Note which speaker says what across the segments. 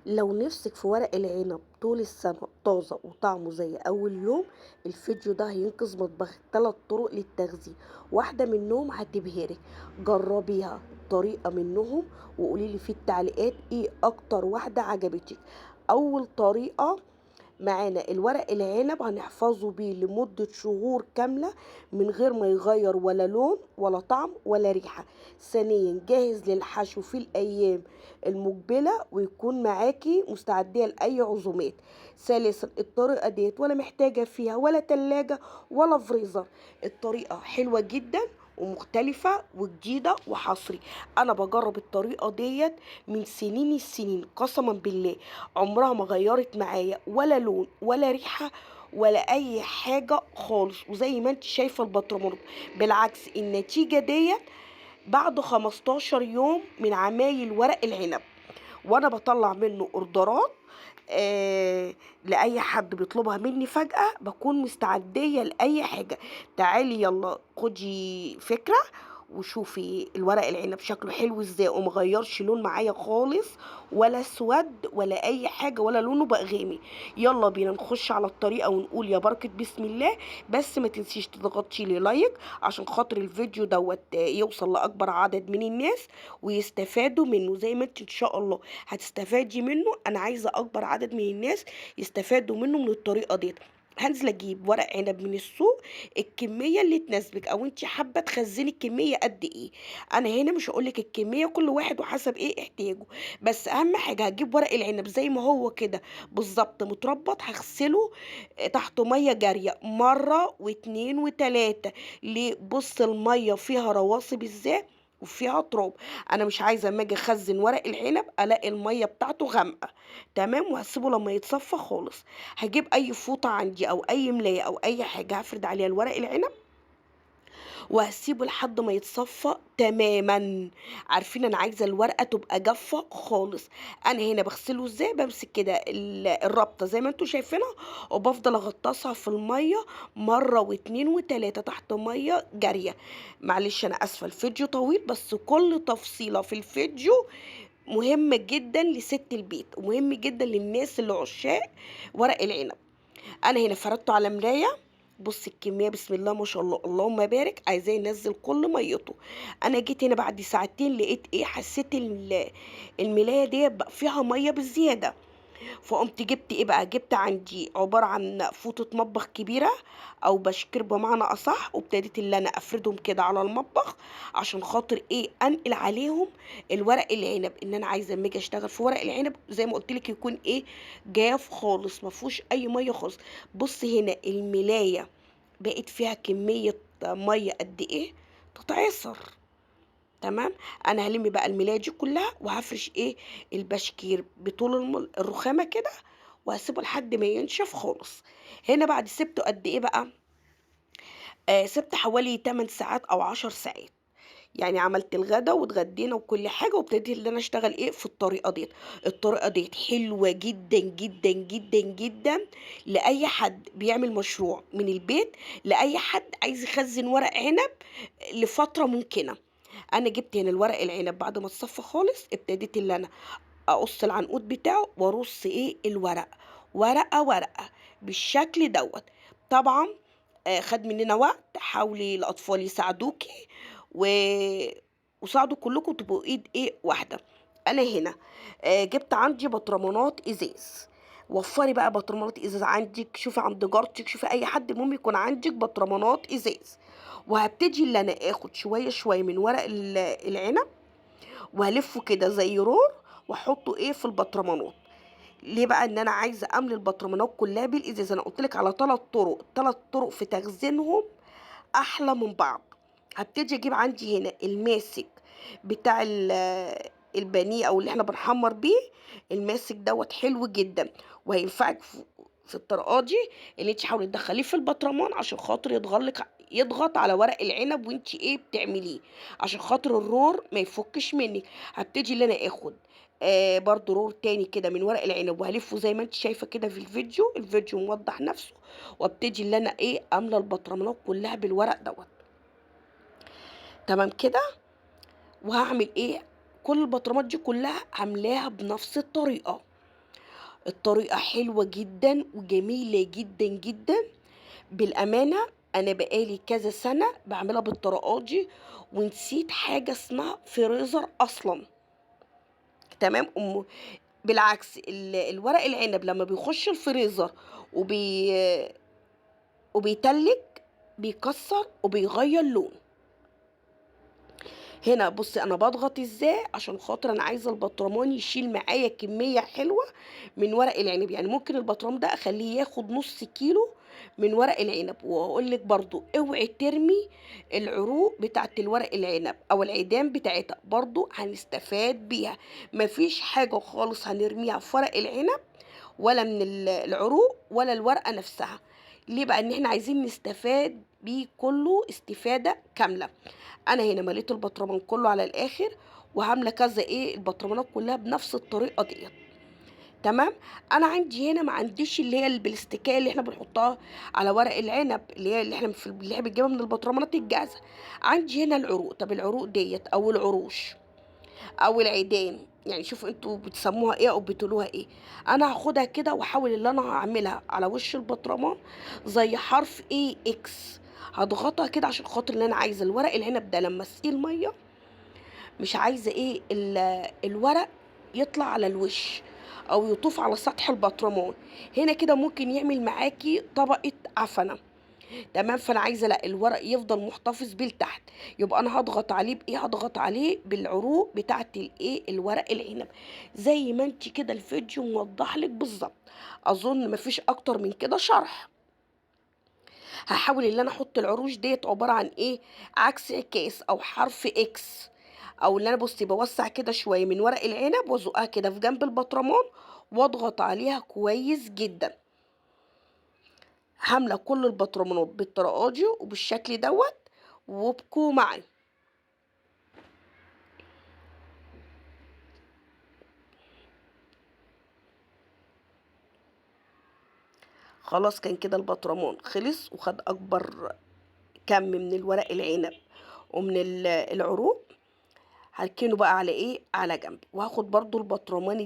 Speaker 1: لو نفسك في ورق العنب طول السنة طازة وطعمه زي أول يوم، الفيديو ده هينقذ مطبخك. 3 طرق للتخزين، واحدة منهم هتبهرك. جربيها طريقة منهم وقوليلي في التعليقات ايه أكتر واحدة عجبتك. أول طريقة معانا الورق العنب هنحفظه بيه لمدة شهور كاملة من غير ما يغير ولا لون ولا طعم ولا ريحة. ثانيا جاهز للحشو في الأيام المقبلة ويكون معاكي مستعدية لأي عزومات. ثالثا الطريقة ديت ولا محتاجة فيها ولا تلاجة ولا فريزر. الطريقة حلوة جدا ومختلفة وجديدة وحصري. أنا بجرب الطريقة ديت من سنين السنين قسما بالله، عمرها ما غيرت معايا ولا لون ولا ريحة ولا اي حاجة خالص. وزي ما انت شايفة البطرمان، بالعكس النتيجة ديت بعد 15 يوم من عمايل ورق العنب. وانا بطلع منه اوردرات لاي حد بيطلبها مني فجأة، بكون مستعدية لاي حاجة. تعالي يلا خدي فكرة وشوفي الورق العنب شكله حلو ازاي ومغيرش لون معايا خالص، ولا اسود ولا اي حاجة ولا لونه بقى غامق. يلا بينا نخش على الطريقة ونقول يا بركة بسم الله. بس ما تنسيش تضغطي لي لايك عشان خاطر الفيديو دوت يوصل لاكبر عدد من الناس ويستفادوا منه زي ما انت ان شاء الله هتستفادي منه. انا عايزة اكبر عدد من الناس يستفادوا منه من الطريقة ديت. هنزل اجيب ورق عنب من السوق الكميه اللي تناسبك، او انت حابه تخزني الكميه قد ايه. انا هنا مش هقولك الكميه، كل واحد وحسب ايه احتياجه. بس اهم حاجه هجيب ورق العنب زي ما هو كده بالظبط متربط، هغسله تحت ميه جاريه مره واتنين وتلاته. ليه؟ بص الميه فيها رواسب ازاي وفيها تراب. انا مش عايزه اما اجي اخزن ورق العنب الاقي الميه بتاعته غامقه. تمام، وهسيبه لما يتصفى خالص. هجيب اي فوطه عندي او اي ملايه او اي حاجه هفرد عليها الورق العنب وهسيبه لحد ما يتصفى تماما. عارفين انا عايزه الورقه تبقى جافه خالص. انا هنا بغسله ازاي؟ بمسك كده الرابطه زي ما انتوا شايفينها وبفضل اغطسها في الميه مره واتنين وتلاته تحت ميه جاريه. معلش انا اسفه الفيديو طويل، بس كل تفصيله في الفيديو مهمه جدا لست البيت ومهم جدا للناس اللي عشاق ورق العنب. انا هنا فردته على مرايه. بص الكميه بسم الله ما شاء الله اللهم بارك، عايزاه ينزل كل ميته. انا جيت هنا بعد ساعتين لقيت ايه، حسيت الملايه دي بقى فيها ميه بزياده. فقمت جبت ايه بقى، جبت عندي عبارة عن فوطة مطبخ كبيرة او بشكير بمعنى اصح، وابتديت اللي انا افردهم كده على المطبخ عشان خاطر ايه، انقل عليهم الورق العنب. ان انا عايزه اما اجي اشتغل في ورق العنب زي ما قلت لك يكون ايه، جاف خالص ما فيهوش اي ميه خالص. بص هنا الملايه بقت فيها كميه ميه قد ايه، تتعصر. تمام. انا هلم بقى الملايه دي كلها وهفرش ايه، البشكير بطول الرخامه كده وهسيبه لحد ما ينشف خالص. هنا بعد سبته قد ايه بقى، سبت حوالي 8 ساعات او 10 ساعات. يعني عملت الغدا واتغدينا وكل حاجه وابتديت ان انا اشتغل ايه في الطريقه ديت. الطريقه ديت حلوه جدا جدا جدا جدا لاي حد بيعمل مشروع من البيت، لاي حد عايز يخزن ورق عنب لفتره ممكنه. انا جبت هنا الورق العنب بعد ما اتصفى خالص، ابتديت اللي انا اقص العنقود بتاعه وارص ايه الورق، ورقه ورقه بالشكل دوت. طبعا خد مننا وقت. حاولي الاطفال يساعدوكي و... وساعدوا كلكم تبقوا ايد ايه واحده. انا هنا جبت عندي بطرمانات ازاز. وفري بقى بطرمانات ازاز عندك، شوفي عند جارتك، شوفي اي حد المهم يكون عندك بطرمانات ازاز. وهبتدي اللي انا اخد شويه شويه من ورق العنب وهلفه كده زي رول واحطه ايه في البطرمانات. ليه بقى؟ ان انا عايزه املي البطرمانات كلها بالازاز. انا قلت لك على 3 طرق، 3 طرق في تخزينهم احلى من بعض. هبتدي اجيب عندي هنا الماسك بتاع البانيه او اللي احنا بنحمر بيه. الماسك دوت حلو جدا وهينفعك في الطرقات دي، اللي انت حاولي تدخليه في البطرمان عشان خاطر يضغط على ورق العنب وانت ايه بتعمليه، عشان خاطر الرور ما يفكش منك. هبتدي اللي انا اخد برضو رور تاني كده من ورق العنب وهلفه زي ما انت شايفه كده في الفيديو موضح نفسه. وابتدي اللي انا ايه املى البطرمانات كلها بالورق دوت. تمام كده. وهعمل ايه، كل البطرمات دي كلها عاملاها بنفس الطريقه. الطريقة حلوة جدًا وجميلة جدًا، جدًا. بالأمانة أنا بقى لي كذا سَنة باعملها بالطريقة دي، ونسيت حاجة اسمها فريزر أصلًا. تمام. بالعكس الورق العنب لمّا بيخش الفريزر وبي وبيتلج بيكسّر وبيغيّر لون. هنا بُصّي أنا باضغط إزاي عشان خاطر أنا عايزة البطرمان يشيل معايا كمية حلوة من ورق العنب، يعني ممكن البطرمان ده أخلّيه ياخد نُص كيلو من ورق العنب. وهاقول لِك برضه اوعي ترمي العروق بتاعة الورق العنب أو العيدان بتاعتها، برضه هنستفاد بيها. ما فيش حاجة خالص هنرميها في ورق العنب ولا من العروق ولا الورقة نفسها. ليه بقى؟ إن إحنا عايزين نستفاد بيه كُلّه استفادة كاملة. أنا هنا مليت البطرمان كُلّه على الآخر، وعاملة كذا البطرمانات كُلّها بنفس الطريقة ديّة. تمام. أنا عندي هنا ما عنديش اللي هي البلاستيكية اللي إحنا بنحطها على ورق العنب، اللي إحنا اللي إحنا بنجيبها من البطرمانات الجاهزة. عندي هنا العروق. طب العروق ديّة أو العروش أو العيدان، يعني شوفوا أنتم بتسموها إيه أو بتقولوها إيه. أنا هاخدها كده وأحاول اللي أنا هاعملها على وش البطرمان زي حرف X. هاضغطها كده عشان خاطر اللي أنا عايزة الورق العنب ده لمّا أسقيه المَيّة مش عايزة الورق يطلع على الوش أو يطوف على سطح البطرمان. هنا كده ممكن يعمل معاكِ طبقة عفنة. تمام. فأنا عايزة لأ الورق يفضل محتفظ بيه لتحت. يبقى أنا هاضغط عليه بإيه؟ هاضغط عليه بالعروق بتاعة الورق العنب، زي ما أنتِ كده الفيديو موضح لِك بالضبط. أظن ما فيش أكتر من كده شرح. هاحاول اللي أنا أحط العروش ديّة عبارة عن عكس انعكاس أو حرف X، أو اللي أنا بُصّي باوسّع كده شوية من ورق العنب وازُقّها كده في جنب البطرمان واضغط عليها كويس جدًا. هاملة كل البطرمانات بالطريقة دي وبالشكل دوّة وابقوا معي. خلاص كان كده البطرمان خلص وخد أكبر كَم من الورق العنب ومن العروق. هاركنه بقى على على جنب. وهاخد برضه البطرمان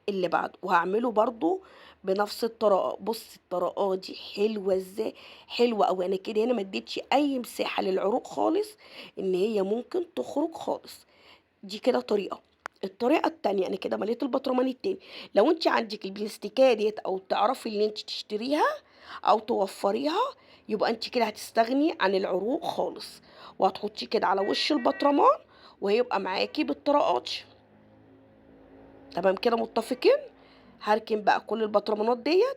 Speaker 1: اللي بعده وهاعمله برضه بنفس الطريقة. بُصّي الطريقة دي حلوة إزاي، حلوة أوي. أنا كده هنا ما اديتش أي مساحة للعروق خالص إن هي ممكن تخرج خالص. دي كده طريقة. الطريقة التانية أنا كده مليت البرطمان التاني. لو أنتِ عندِك البلاستيكاية ديّة أو تعرفي إن أنتِ تشتريها أو توفّريها، يبقى أنتِ كده هتستغني عن العروق خالص، وهتحطيه كده على وش البطرمان وهيبقى معاكِ بالطريقة دي. تمام كده متفقين؟ هاركن بقى كل البطرمانات ديّة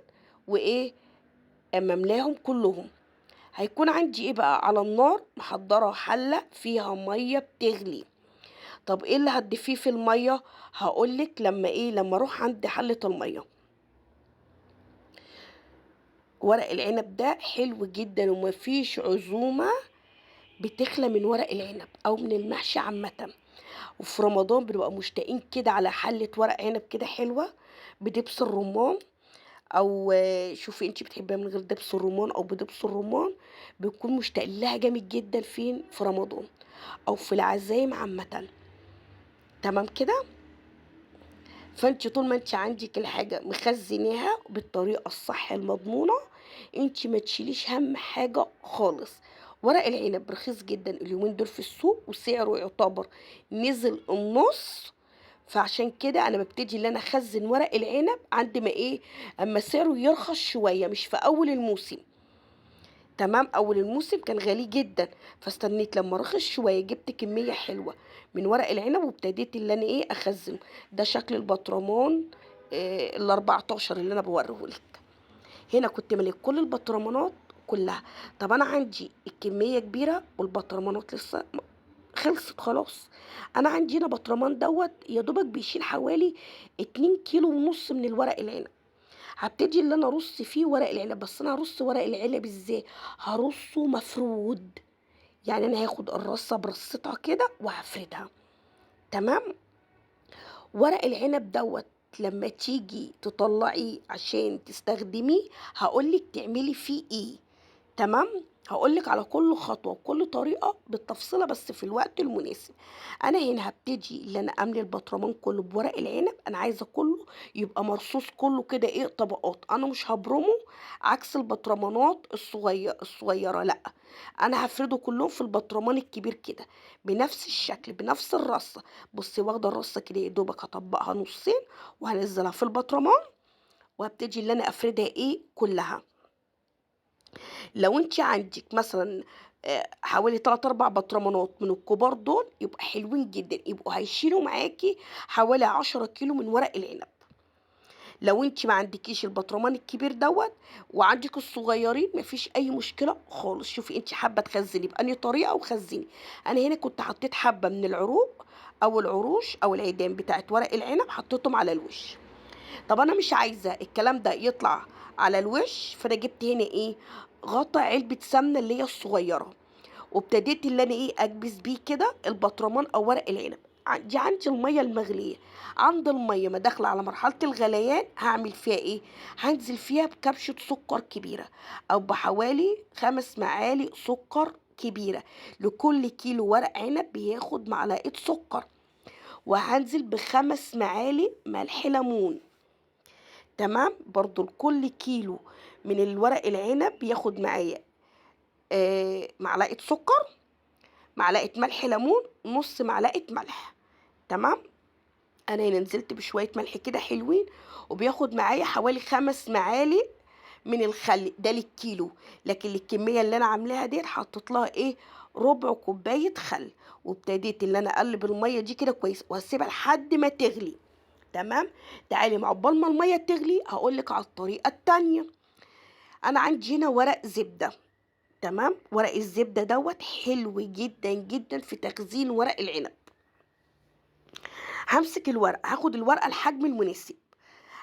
Speaker 1: أمّا أملاهم كلّهم. هيكون عندي بقى على النار محضّرة حلة فيها مَيّة بتغلي. طب إيه اللي هتضيفيه في المَيّة؟ هاقول لِك لمّا أروح عند حلة المَيّة. ورق العنب ده حلو جدًا وما فيش عزومة بتخلى من ورق العنب أو من المحشي عامةً. وفي رمضان بنبقى مشتاقين كده على حلة ورق عنب كده حلوة بدبس الرمان، أو شوفي أنتِ بتحبيها من غير دبس الرمان أو بدبس الرمان. بنكون مشتاقين لها جامد جدًا فين؟ في رمضان أو في العزايم عامةً. تمام كده؟ فأنتِ طول ما أنتِ عندِك الحاجة مخزناها بالطريقة الصح المضمونة، أنتِ ما تشيليش هَم حاجة خالص. ورق العنب رخيص جدًا اليومين دول في السوق وسعره يعتبر نزل النُص. فعشان كده أنا بابتدي اللي أنا أخزّن ورق العنب عند ما أمّا سعره يرخص شوية مش في أول الموسم. تمام. أول الموسم كان غالي جدًا، فاستنيت لمّا رخص شوية جبت كمية حلوة من ورق العنب وابتديت اللي أنا أخزّنه. ده شكل البطرمان ال14 اللي أنا باوريه لِك. هنا كنت مالية كل البطرمانات كلّها. طب أنا عندي الكمية كبيرة والبطرمانات لسه خلصت خلاص. أنا عندي هنا بطرمان دوّة يا دوبك بيشيل حوالي 2 كيلو ونُص من الورق العنب. هابتدي اللي أنا أرُص فيه ورق العنب، بس أنا هارُص ورق العنب إزاي؟ هارُصّه مفرود. يعني أنا هاخد الرصة برصتها كده وهافردها. تمام. ورق العنب دوّة لمّا تيجي تطلّعيه عشان تستخدميه هاقول لِك تعملي فيه إيه. تمام. هاقول لِك على كل خطوة وكل طريقة بالتفصيلة بس في الوقت المناسب. أنا هنا هابتدي إن أنا أملي البطرمان كله بورق العنب، أنا عايزة كله يبقى مرصوص كله كده إيه طبقات، أنا مش هابرمه عكس البطرمانات الصغيرة لأ، أنا هافرده كلهم في البطرمان الكبير كده، بنفس الشكل بنفس الرصة. بُصّي واخدة الرصة كده يا دوبك هاطبقها نُصّين وهانزّلها في البطرمان وهابتدي اللي أنا أفردها إيه كلها. لو أنتِ عندِك مثلًا حوالي 3، 4 برطمانات من الكبار دول، يبقوا حلوين جدًا، يبقوا هيشيلوا معاكِ حوالي 10 كيلو من ورق العنب. لو أنتِ ما عندكيش البطرمان الكبير دوّة وعندِك الصغيرين ما فيش أي مشكلة خالص، شوفي أنتِ حابة تخزّني بأنهي طريقة وخزّني. أنا هنا كنت حطيت حبة من العروق أو العروش أو العيدان بتاعة ورق العنب حطيتهم على الوش. طب أنا مش عايزة الكلام ده يطلع على الوش، فأنا جِبت هنا إيه، غطا علبة سمنة اللي هي الصغيّرة، وابتديت اللي أنا إيه، أكبس بيه كده البطرمان أو ورق العنب. عندي المَيّة المغلية، عند المَيّة ما داخلة على مرحلة الغليان هاعمل فيها إيه، هانزل فيها بكبشة سُكّر كبيرة أو بحوالي 5 معالق سُكّر كبيرة، لكل كيلو ورق عنب بياخد معلقة سُكّر، وهانزل ب5 معالق ملح ليمون. تمام، برضه لكل كيلو من الورق العنب بياخد معايا معلقة سكر، معلقة ملح ليمون، نُص معلقة ملح. تمام، أنا هنا نزلت بشوية ملح كده حلوين، وبياخد معايا حوالي 5 معالق من الخل، ده للكيلو، لكن للكمية اللي أنا عاملاها ديّة حطيت لها إيه، ربع كوباية خل، وابتديت اللي أنا أقلّب المَيّة دي كده كويس، وهاسيبها لحد ما تغلي. تمام، تعالي عقبال ما المَيّة تغلي هاقول لِك على الطريقة التانية. أنا عندي هنا ورق زبدة. تمام، ورق الزبدة دوّة حلو جدًا، جدًا في تخزين ورق العنب. هامسك الورقة، هاخد الورقة الحجم المناسب،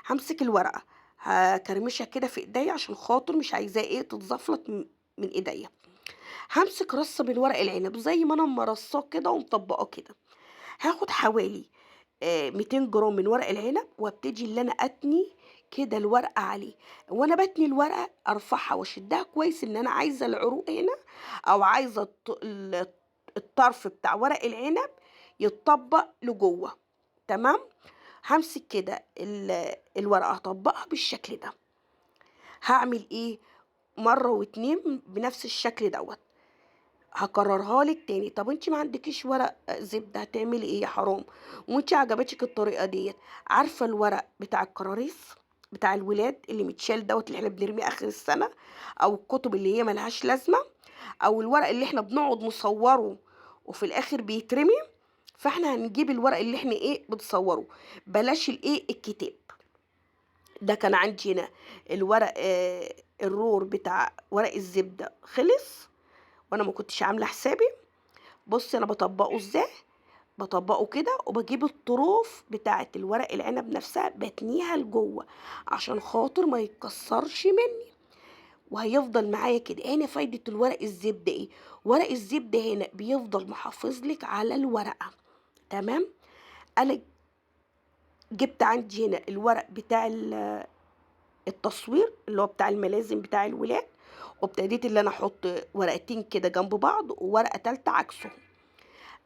Speaker 1: هامسك الورقة هاكرمشها كده في إيديّا عشان خاطر مش عايزاها إيه تتزفلط من إيديّا. هامسك رصة من ورق العنب زي ما أنا مرصاه كده ومطبقاه كده. هاخد حوالي 200 جرام من ورق العنب وابتدي اللي أنا أتني كده الورقة عليه. وأنا باتني الورقة أرفعها وأشدها كويس إن أنا عايزة العروق هنا أو عايزة الطرف بتاع ورق العنب يتطبق لجوه. تمام، هامسك كده الورقة هاطبقها بالشكل ده. هاعمل إيه، مرة و2 بنفس الشكل دوّة. هاكررها لِك تاني. طب أنتِ ما عندكيش ورق زبدة هتعملي إيه يا حرام، وأنتِ عجبتِك الطريقة ديّة، عارفة الورق بتاع الكراريس بتاع الولاد اللي متشال دوّة اللي إحنا بنرميه آخر السنة، أو الكتب اللي هي ما لهاش لازمة، أو الورق اللي إحنا بنقعد نصوّره وفي الآخر بيترمي، فإحنا هنجيب الورق اللي إحنا إيه بنصوّره، بلاش الإيه الكتاب. ده كان عندي هنا الورق الرول بتاع ورق الزبدة خلص، وأنا ما كنتش عاملة حسابي. بُصّي أنا باطبّقه إزاي، باطبّقه كده وباجيب الطروف بتاعة الورق العنب نفسها باتنيها لجوّه، عشان خاطر ما يتكسّرش منّي، وهيفضل معايا كده. هنا فايدة الورق الزبدة إيه، ورق الزبدة هنا بيفضل محافظ لِك على الورقة. تمام، أنا جِبت عندي هنا الورق بتاع التصوير اللي هو بتاع الملازم بتاع الولاد، وابتديت اللي أنا أحُط ورقتين كده جنب بعض وورقة تالتة عكسهم.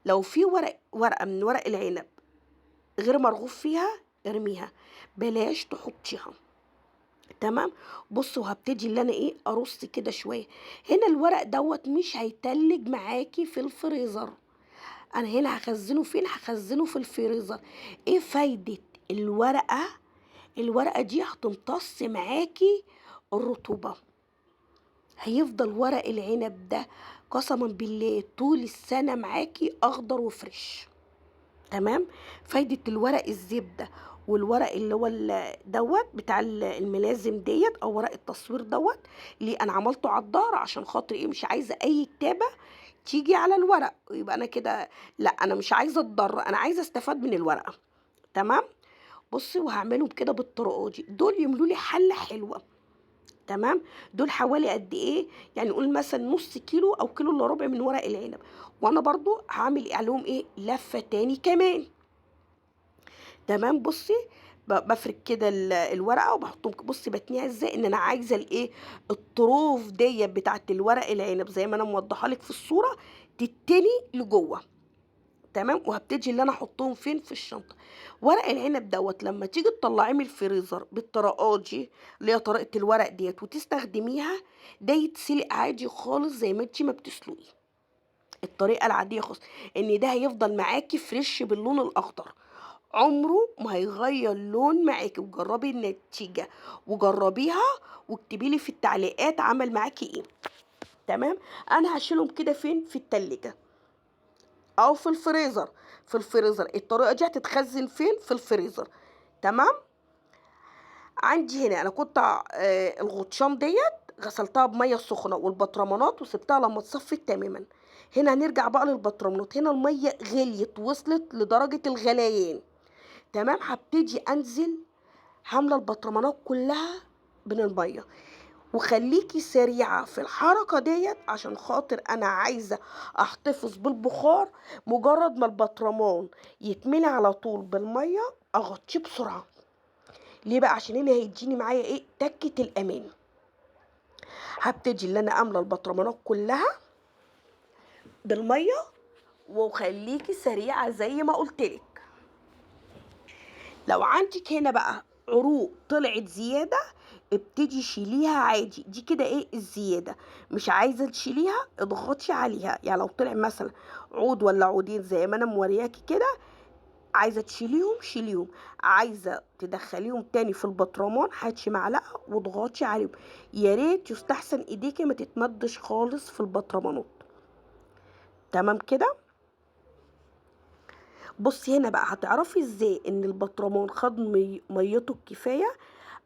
Speaker 1: لو في ورقة من ورق العنب غير مرغوب فيها ارميها، بلاش تحطيها. تمام، بُصّي وهابتدي اللي أنا إيه، أرُص كده شوية. هنا الورق دوّة مش هيتلج معاكِ في الفريزر، أنا هنا هاخزّنه فين، هاخزّنه في الفريزر. إيه فايدة الورقة، الورقة دي هتمتص معاكِ الرطوبة، هيفضل ورق العنب ده قسمًا بالله طول السنة معاكِ أخضر وفريش. تمام، فايدة الورق الزبدة والورق اللي هو دوّة بتاع الملازم ديّة أو ورق التصوير دوّة، ليه أنا عملته على الضهر عشان خاطر إيه، مش عايزة أي كتابة تيجي على الورق، يبقى أنا كده لأ، أنا مش عايزة أتضرر، أنا عايزة أستفاد من الورقة. تمام، بُصّي وهاعملهم كده بالطريقة دي، دول يملوا لي حلة حلوة. تمام، دول حوالي قد إيه، يعني قُل مثلًا نُص كيلو أو كيلو إلا ربع من ورق العنب، وأنا برضه هاعمل عليهم إيه، لفة تاني كمان. تمام، بُصّي بافرد كده الورقة وباحطهم بُصّي باتنيها إزاي، إن أنا عايزة الإيه، الطروف ديّة بتاعة الورق العنب زي ما أنا موضّحة لِك في الصورة تتني لجوّه. تمام، وهابتدي اللي أنا أحطهم فين، في الشنطة. ورق العنب دوّة لمّا تيجي تطلّعيه من الفريزر بالطريقات دي، اللي هي طريقة الورق ديّة وتستخدميها، ده يتسلق عادي خالص زي ما أنتِ ما بتسلقيه، الطريقة العادية خالص، إن ده هيفضل معاكِ فريش باللون الأخضر، عمره ما هيغيّر لون معاكِ، وجرّبي النتيجة وجرّبيها واكتبي لي في التعليقات عمل معاكِ إيه. تمام، أنا هاشيلهم كده فين، في التلاجة. أو في الفريزر، في الفريزر، الطريقة دي هتتخزّن فين، في الفريزر. تمام، عندي هنا أنا كنت الغطيان ديّة غسلتها بمَيّة سخنة والبطرمانات وسِبتها لمّا اتصفِّت تمامًا. هنا هنرجع بقى للبطرمانات، هنا المَيّة غليت وصلت لدرجة الغليان. تمام، هابتدي أنزل هاملة البطرمانات كلّها من المَيّة. وخليكي سريعة في الحركة ديّة عشان خاطر أنا عايزة أحتفظ بالبخار، مجرد ما البطرمان يتملي على طول بالمَيّة أغطيه بسرعة. ليه بقى؟ عشان هنا هيدّيني معايا إيه، تَكّة الأمان. هابتدي اللي أنا أملى البطرمانات كلّها بالمَيّة وخليكي سريعة زي ما قُلت لِك. لو عندِك هنا بقى عروق طلعت زيادة، ابتدي شيليها عادي، دي كده إيه، الزيادة. مش عايزة تشيليها، اضغطي عليها، يعني لو طلع مثلًا عود والّا عودين زي ما أنا مورياكِ كده، عايزة تشيليهم شيليهم، عايزة تدخّليهم تاني في البطرمان هاتي معلقة واضغطي عليهم، يا ريت يُستحسن إيديكِ ما تتمدّش خالص في البطرمانات. تمام كده؟ بُصّي هنا بقى هتعرفي إزاي إن البطرمان خَد مَيّته الكفاية،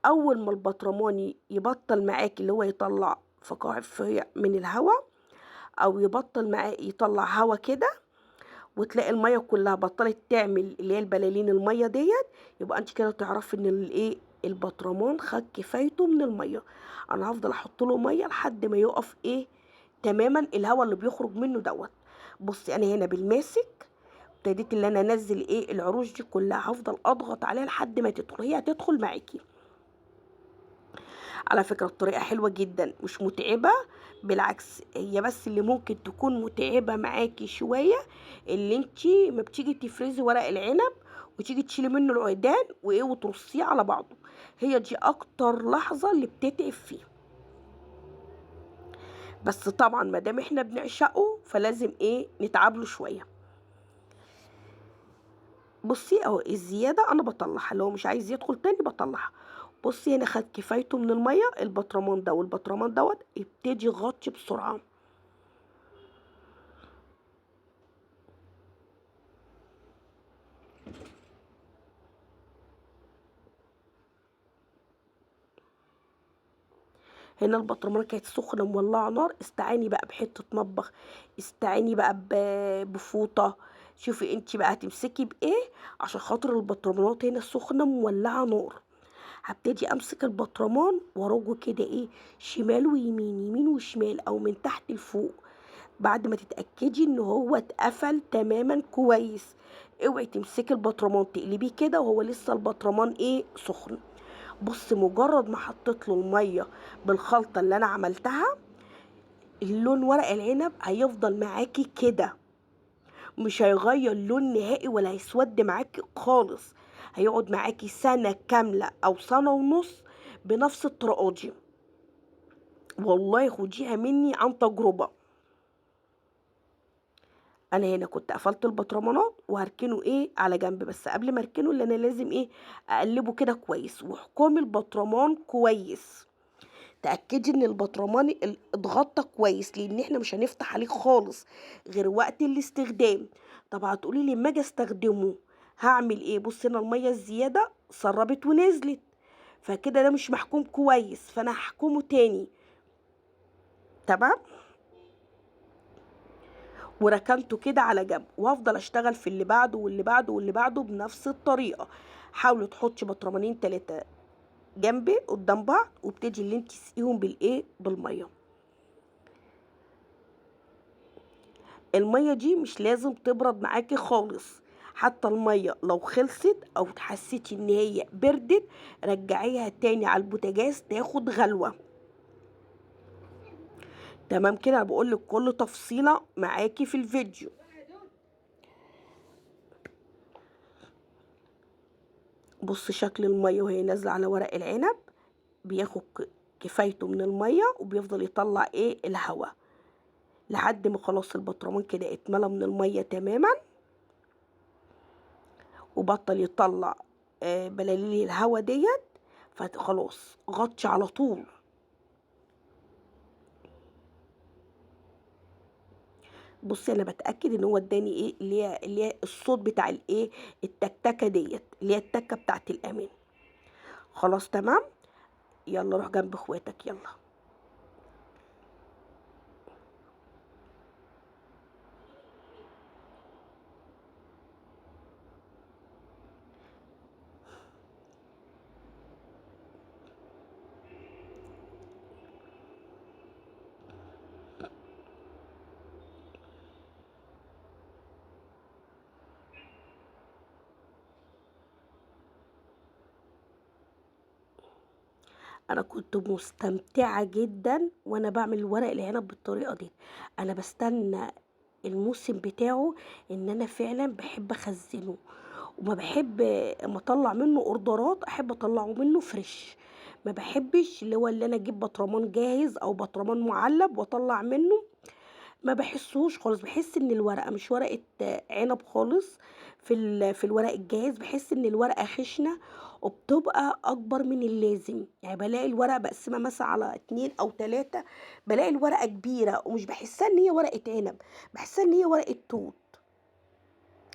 Speaker 1: أول ما البطرمان يبطّل معاكِ اللي هو يطلّع فقاعد من الهوا، أو يبطّل يطلّع هوا كده، وتلاقي المَيّة كلّها بطّلت تعمل اللي هي البلالين المَيّة ديّة، يبقى أنتِ كده تعرفي إن البطرمان خَد كفايته من المَيّة. أنا هافضل أحط له مَيّة لحد ما يُقف تمامًا الهوا اللي بيخرج منه دوّة. بُصّي أنا هنا بالماسك ابتديت اللي أنا أنزّل العروش دي كلّها، هافضل أضغط عليها لحد ما تدخل، هي هتدخل معاكِ. على فكرة الطريقة حلوة جدًا، مش مُتعبة، بالعكس هي بس اللي ممكن تكون مُتعبة معاكِ شوية، اللي أنتِ أمّا بتيجي تفرزي ورق العنب وتيجي تشيلي منه العيدان وترصيه على بعضه، هي دي أكتر لحظة اللي بتتعب فيها. بس طبعًا ما دام إحنا بنعشقه فلازم نتعب له شوية. بُصّي أهو الزيادة أنا باطلّعها، اللي هو مش عايز يدخل تاني باطلّعها. بُصّي هنا خَد كفايته من المَيّة، البطرمان ده والبطرمان دوّة، ابتدي غطّي بسرعة. هنا البطرمانة كانت سخنة مولّعة نار، استعاني بقى بحتّة مطبخ، استعيني بقى بفوطة، شوفي أنتِ بقى هتمسكي بإيه عشان خاطر البطرمانات هنا سخنة مولّعة نار. هابتدي أمسك البطرمان وأروجه كده شمال ويمين، يمين وشمال أو من تحت لفوق، بعد ما تتأكدي إن هو اتقفل تمامًا كويس. اوعي تمسكي البطرمان تقلبيه كده وهو لسه البطرمان سخن. بُصّي مجرد ما حطيت له المَيّة بالخلطة اللي أنا عملتها، اللون ورق العنب هيفضل معاكِ كده، مش هيغيّر لون نهائي ولا هيسوَد معاكِ خالص، هيقعد معاكِ سَنة كاملة أو سَنة ونُص بنفس الطريقة دي، والله خُديها منّي عن تجربة. أنا هنا كنت قفلت البطرمانات وهاركنه على جنب، بس قبل ما أركنه اللي أنا لازم أقلّبه كده كويس، واحكمي البطرمان كويس. تأكدي إن البطرمان اتغطى كويس، لإن إحنا مش هنفتح عليه خالص غير وقت الاستخدام. طب هتقولي لي أمّا آجي أستخدمه هاعمل إيه؟ بُصّي هنا المَيّة الزيادة سرّبت ونزلت، فكده ده مش محكوم كويس، فأنا هاحكمه تاني. تمام؟ وركنته كده على جنب، وهافضل أشتغل في اللي بعده واللي بعده واللي بعده بنفس الطريقة. حاولي تحطي بطرمانين 3 جنبي قدّام بعض، وابتدي اللي أنتِ تسقيهم بالمَيّة. المَيّة دي مش لازم تبرد معاكِ خالص، حتى الميه لو خلصت او حسيتي ان هي بردت رجعيها تاني على البوتاجاز تاخد غلوه. تمام كده، انا بقول لك كل تفصيله معاكي في الفيديو. بص شكل الميه وهي نازله على ورق العنب، بياخد كفايته من الميه وبيفضل يطلع ايه الهواء لحد ما خلاص البطرمان كده اتملى من الميه تماما، وبطل يطلع بلالين الهواء ديت، فخلاص غطي على طول. بصي انا بتاكد ان هو اداني ايه اللي هي الصوت بتاع الايه التكتكه ديت اللي هي التكه بتاعت الامان. خلاص تمام، يلا روح جنب اخواتك يلا. انا كنت مستمتعه جدا وانا بعمل ورق العنب بالطريقه دي. انا بستنى الموسم بتاعه، ان انا فعلا بحب اخزنه، وما بحب اما اطلع منه اوردرات احب اطلعه منه فريش. ما بحبش اللي هو اللي انا اجيب بطرمان جاهز او بطرمان معلب واطلع منه، ما بحسوش خالص. بحس ان الورقه مش ورقه عنب خالص. في الورق الجاهز بحس ان الورقه خشنه وبتبقى اكبر من اللازم. يعني بلاقي الورقه بقسمها مثلا على 2 أو 3، بلاقي الورقه كبيره ومش بحسها ان هي ورقه عنب، بحسها ان هي ورقه توت،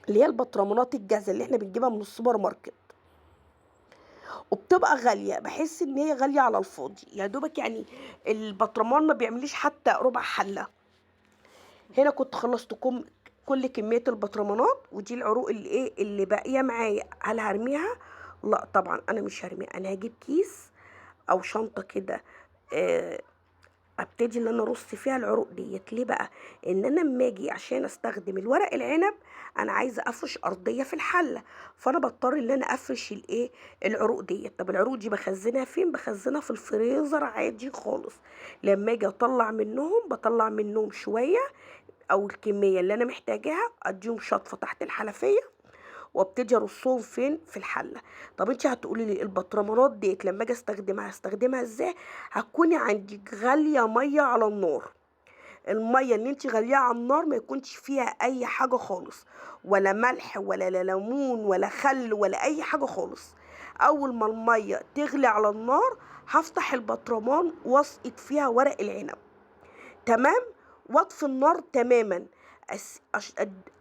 Speaker 1: اللي هي البطرمانات الجاهزه اللي احنا بنجيبها من السوبر ماركت، وبتبقى غاليه. بحس ان هي غاليه على الفاضي يا دوبك. يعني البطرمان ما بيعمليش حتى ربع حله. هنا كنت خلصت كل كمية البطرمانات، ودي العروق اللي ايه اللي باقية معايا. هل هرميها؟ لا طبعا انا مش هرميها، انا هجيب كيس او شنطة كده، آه، ابتدي ان انا ارص فيها العروق ديت. ليه بقى؟ ان انا اما اجي عشان استخدم الورق العنب انا عايزه افرش ارضيه في الحله، فانا بضطر ان انا افرش الايه العروق ديت. طب العروق دي بخزنها فين؟ بخزنها في الفريزر عادي خالص. لما اجي اطلع منهم بطلع منهم شويه او الكميه اللي انا محتاجاها، اديهم شطفه تحت الحنفيه وابتدي ارصهم فين في الحله. طب انت هتقولي لي البطرمانات ديت لما اجي استخدمها هستخدمها ازاي؟ هتكوني عندك غاليه ميه على النار. الميه اللي انت غاليه على النار ما يكونش فيها اي حاجه خالص، ولا ملح ولا ليمون ولا خل ولا اي حاجه خالص. اول ما الميه تغلي على النار هفتح البطرمان واسقط فيها ورق العنب، تمام، واطفي النار تماما.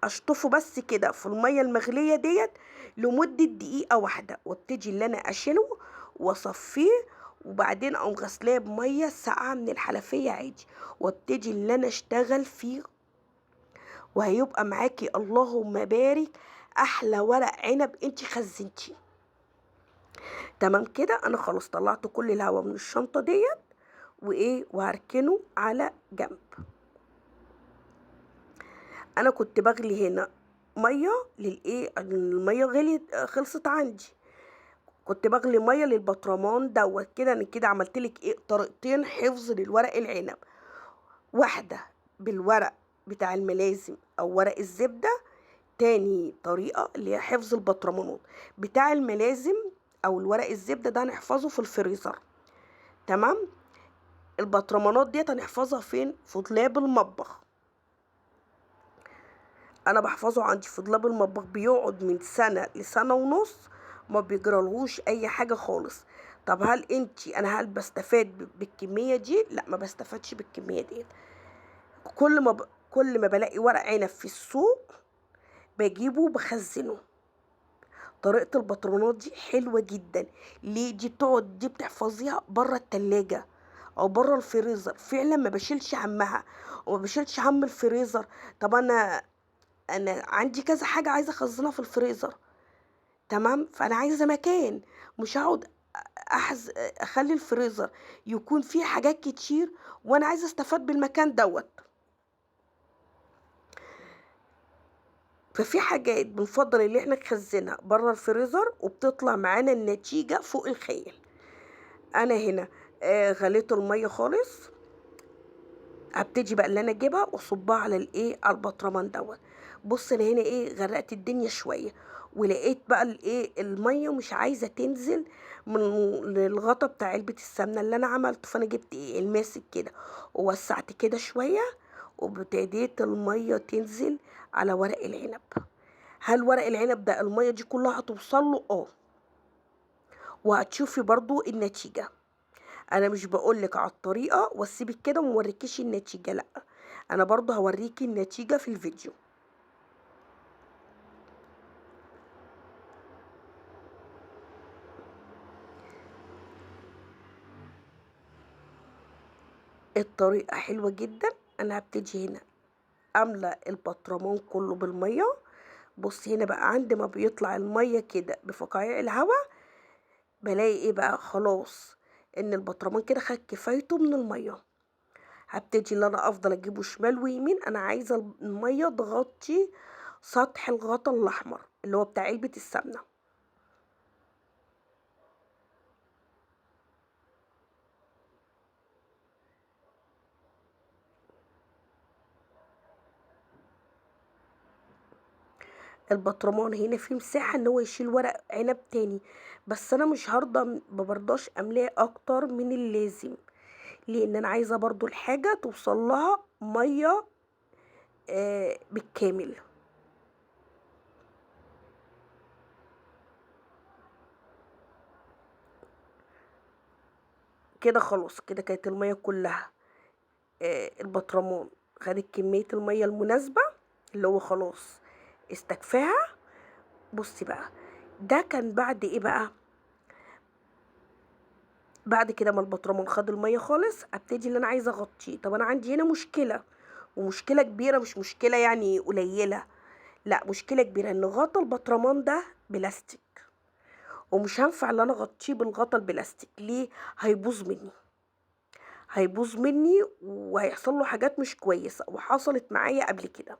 Speaker 1: اشطفه بس كده في الميه المغليه ديت لمده دقيقه واحده، وابتدي اللي انا اشيله واصفيه، وبعدين اقوم غسلاه بميه ساقعه من الحنفيه عادي، وابتدي اللي انا اشتغل فيه، وهيبقى معاكي اللهم بارك احلى ورق عنب انت خزنتيه. تمام كده، انا خلاص طلعت كل الهواء من الشنطه ديت وايه وهركنه على جنب. انا كنت بغلي هنا ميه للايه، الميه غليت خلصت عندي، كنت بغلي ميه للبطرمان دوت. كده انا كده عملتلك ايه طريقتين حفظ للورق العنب، واحده بالورق بتاع الملازم او ورق الزبده، تاني طريقه اللي هي حفظ البطرمانات. بتاع الملازم او الورق الزبده ده هنحفظه في الفريزر، تمام. البطرمانات ديت هنحفظها فين؟ في دولاب المطبخ. انا بحفظه عندي في دولاب المطبخ، بيقعد من سنة لسنة ونص، ما بيجرالهوش اي حاجة خالص. طب هل بستفاد بالكمية دي؟ لا ما بستفادش بالكمية دي. كل ما بلاقي ورق عنب في السوق بجيبه بخزنه. طريقة البطرونات دي حلوة جدا. ليه؟ دي بتحفظيها بره التلاجة او بره الفريزر، فعلا ما بشيلش همها وما بشيلش هم الفريزر. طب انا عندي كذا حاجه عايزه اخزنها في الفريزر، تمام، فانا عايزه مكان، مش هقعد اخلي الفريزر يكون فيه حاجات كتير وانا عايزه استفاد بالمكان دوت. ففي حاجات بنفضّل اللي إحنا نخزّنها برّه الفريزر وبتطلع معانا النتيجة فوق الخيال. أنا هنا غليت المَيّة خالص، هابتدي بقى اللي أنا أجيبها وأصُبّها على الإيه، على البطرمان دوّة. بُص أنا هنا إيه، غرّقت الدنيا شوية، ولقيت بقى الإيه، المَيّة مش عايزة تنزل من الغطا بتاع علبة السمنة اللي أنا عملته، فأنا جِبت إيه، الماسك كده ووسّعت كده شوية وابتديت المَيّة تنزل على ورق العنب. هل ورق العنب ده المَيّة دي كلّها هتوصل له؟ آه، وهتشوفي برضه النتيجة. أنا مش باقول لِك على الطريقة واسيبِك كده وما اوريكيش النتيجة، لأ، أنا برضه هاوريكِ النتيجة في الفيديو. الطريقة حلوة جدًا، أنا هابتدي هنا أملى البطرمان كلّه بالمَيّة. بُصّي هنا بقى عند ما بيطلع المَيّة كده بفقاقيع الهوا، بالاقي إيه بقى، خلاص إن البطرمان كده خَد كفايته من المَيّة. هابتدي اللي أنا أفضل أجيبه شمال ويمين، أنا عايزة المَيّة تغطي سطح الغطا الأحمر اللي هو بتاع علبة السمنة. البطرمان هنا فيه مساحة إن هو يشيل ورق عنب تاني، بس أنا مش هارضى ما بارضاش أملاه أكتر من اللازم، لإن أنا عايزة برضه الحاجة توصل لها مَيّة بالكامل. كده خلاص، كده كانت المَيّة كلّها البطرمان خدت كمية المَيّة المناسبة، اللي هو خلاص استكفاها. بُصّي بقى، ده كان بعد إيه بقى، بعد كده ما البطرمان خَد المَيّة خالص، أبتدي اللي أنا عايزة أغطّيه. طَب أنا عندي هنا مشكلة، ومشكلة كبيرة مش مشكلة يعني قليلة، لأ مشكلة كبيرة، إن غطا البطرمان ده بلاستيك، ومش هينفع اللي أنا أغطّيه بالغطا البلاستيك، ليه؟ هيبوظ منّي، هيبوظ منّي وهيحصل له حاجات مش كويسة، وحصلت معايا قبل كده.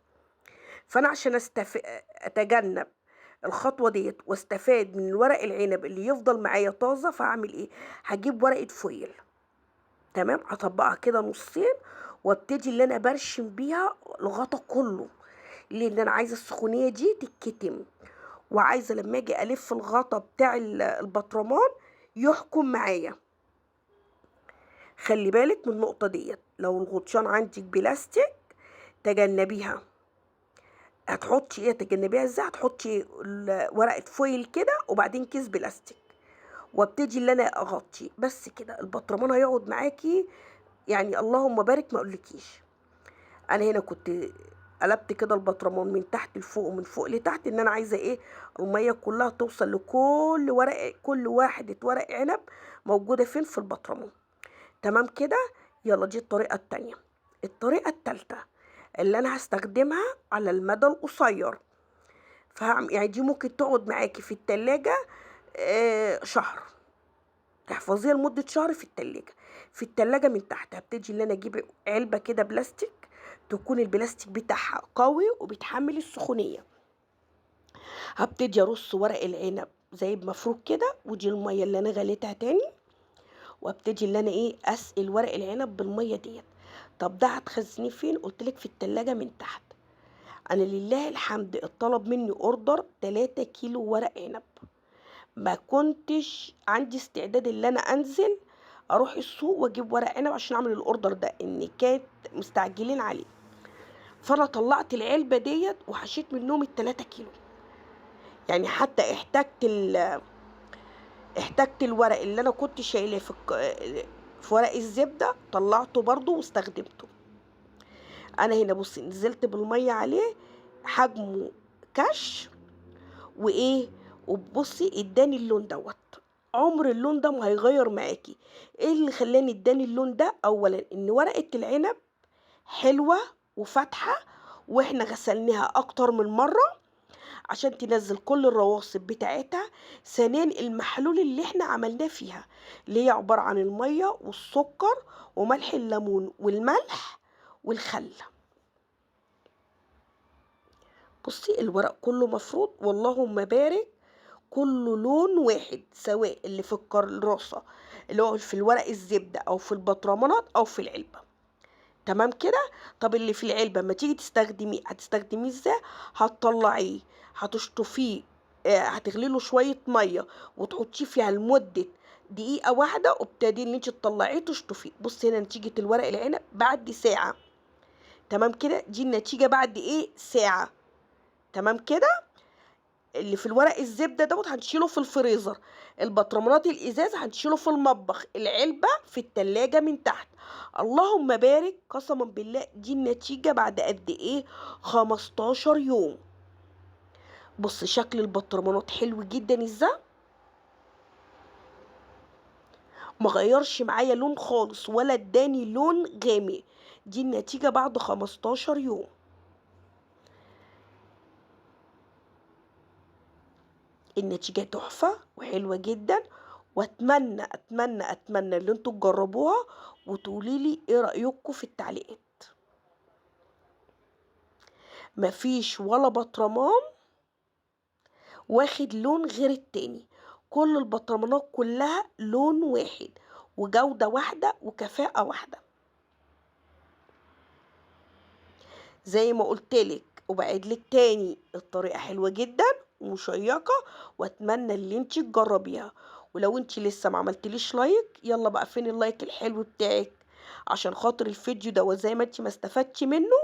Speaker 1: فأنا عشان أتجنب الخطوة ديّة واستفاد من ورق العنب اللي يفضل معايا طازة، فهاعمل إيه، هاجيب ورقة فويل، تمام، هاطبّقها كده نُصّين وابتدي اللي أنا بارشم بيها الغطا كُلّه، لإن أنا عايزة السخونية دي تتكتم، وعايزة لمّا آجي ألِف الغطا بتاع البطرمان يحكم معايا. خلّي بالِك من النقطة ديّة، لو الغطيان عندِك بلاستيك تجنّبيها. هتحطّي إيه، تتجنّبيها إزاي، هتحطّي ورقة فويل كده وبعدين كيس بلاستيك، وابتدي اللي أنا أغطّي، بس كده البطرمان هيقعد معاكِ يعني اللهم بارك ما أقولكيش. أنا هنا كنت قلبت كده البطرمان من تحت لفوق ومن فوق لتحت، إن أنا عايزة إيه، المَيّة كلّها توصل لكل كل واحدة ورق عنب موجودة فين، في البطرمان. تمام كده، يالّا دي الطريقة التانية. الطريقة التالتة اللي أنا هاستخدمها على المدى القصيّر، يعني دي ممكن تقعد معاكِ في التلاجة شهر، تحفظيها لمدة شهر في التلاجة. في التلاجة من تحت هابتدي اللي أنا أجيب علبة كده بلاستيك، تكون البلاستيك بتاعها قوي وبيتحمل السخونية. هابتدي أرص ورق العنب زي المفروض كده، ودي المَيّة اللي أنا غليتها تاني، وابتدي اللي أنا إيه، أسقي ورق العنب بالمَيّة ديّة. طب ده هتخزنيه فين؟ قُلت لِك في التلاجة من تحت. أنا لله الحمد اتطلب مني order 3 كيلو ورق عنب، ما كنتش عندي استعداد اللي أنا أنزل أروح السوق وأجيب ورق عنب عشان أعمل الorder ده، إن كانت مستعجلين عليه. فأنا طلّعت العلبة ديّة وحشيت منهم ال3 كيلو، يعني حتى احتجت الورق اللي أنا كنت شايلاه في ورق الزبدة، طلّعته برضه واستخدمته. أنا هنا بُصّي نزلت بالمَيّة عليه، حجمه كَش وإيه، وبُصّي ادّاني اللون دوّة، عمر اللون ده ما هيغيّر معاكِ. إيه اللي خلّاني ادّاني اللون ده؟ أولًا إن ورقة العنب حلوة وفاتحة، وإحنا غسلناها أكتر من مرّة عشان تنزّل كل الرواسب بتاعتها. ثانيًا المحلول اللي إحنا عملناه فيها، اللي هي عبارة عن المَيّة والسُكّر وملح الليمون والملح والخل. بُصّي الورق كلّه مفروض واللهم بارك كلّه لون واحد، سواء اللي في الكراسة اللي هو في الورق الزبدة أو في البطرمانات أو في العلبة، تمام كده؟ طَب اللي في العلبة أمّا تيجي تستخدميه، هتستخدميه إزاي؟ هتطلّعيه، هتشطفيه، هتغلي له شوية مَيّة وتحطيه فيها لمدة دقيقة واحدة وابتدي إن أنتِ تطلّعيه تشطفيه، بُصّي هنا نتيجة الورق العنب بعد ساعة، تمام كده؟ دي النتيجة بعد إيه، ساعة، تمام كده؟ اللي في الورق الزبدة دوّة هنشيله في الفريزر، البطرمانات الإزاز هنشيله في المطبخ، العلبة في التلاجة من تحت، اللهم بارك قسمًا بالله دي النتيجة بعد قد إيه، 15 يوم، بُص شكل البطرمانات حلو جدًا إزاي، ما غيّرش معايا لون خالص ولا ادّاني لون غامق، دي النتيجة بعد 15 يوم. النتيجة تحفة وحلوة جدًا، وأتمنى، أتمنى، أتمنى اللي أنتم تجربوها وتقولي لي إيه رأيكم في التعليقات. ما فيش ولا برطمان واخد لون غير التاني، كل البرطمانات كلها لون واحد، وجودة واحدة وكفاءة واحدة. زي ما قُلت لِك وباعيد لِك تاني، الطريقة حلوة جدًا ومشيّقة وأتمنى اللي أنتِ تجرّبيها، ولو أنتِ لسه ما عملتيليش لايك، يالّا بقى فين اللايك الحلو بتاعِك، عشان خاطر الفيديو دوّة زي ما أنتِ ما استفدتِ منّه،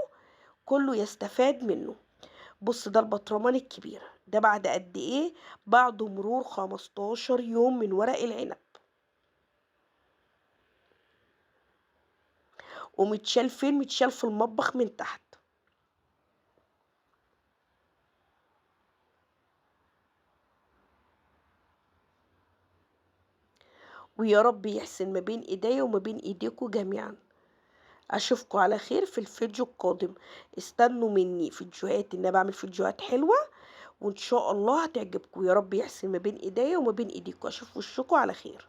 Speaker 1: كُلّه يستفاد منّه. بُص ده البطرمان الكبير، ده بعد قد إيه، بعد مرور 15 يوم من ورق العنب، ومتشال فين، متشال في المطبخ من تحت. ويا رب يحسن ما بين إيديّا وما بين إيديكم جميعًا. أشوفكم على خير في الفيديو القادم، استنوا مني فيديوهات إن أنا باعمل فيديوهات حلوة، وإن شاء الله هتعجبكم، يا رب يحسن ما بين إيديّا وما بين إيديكم، أشوف وشكم على خير.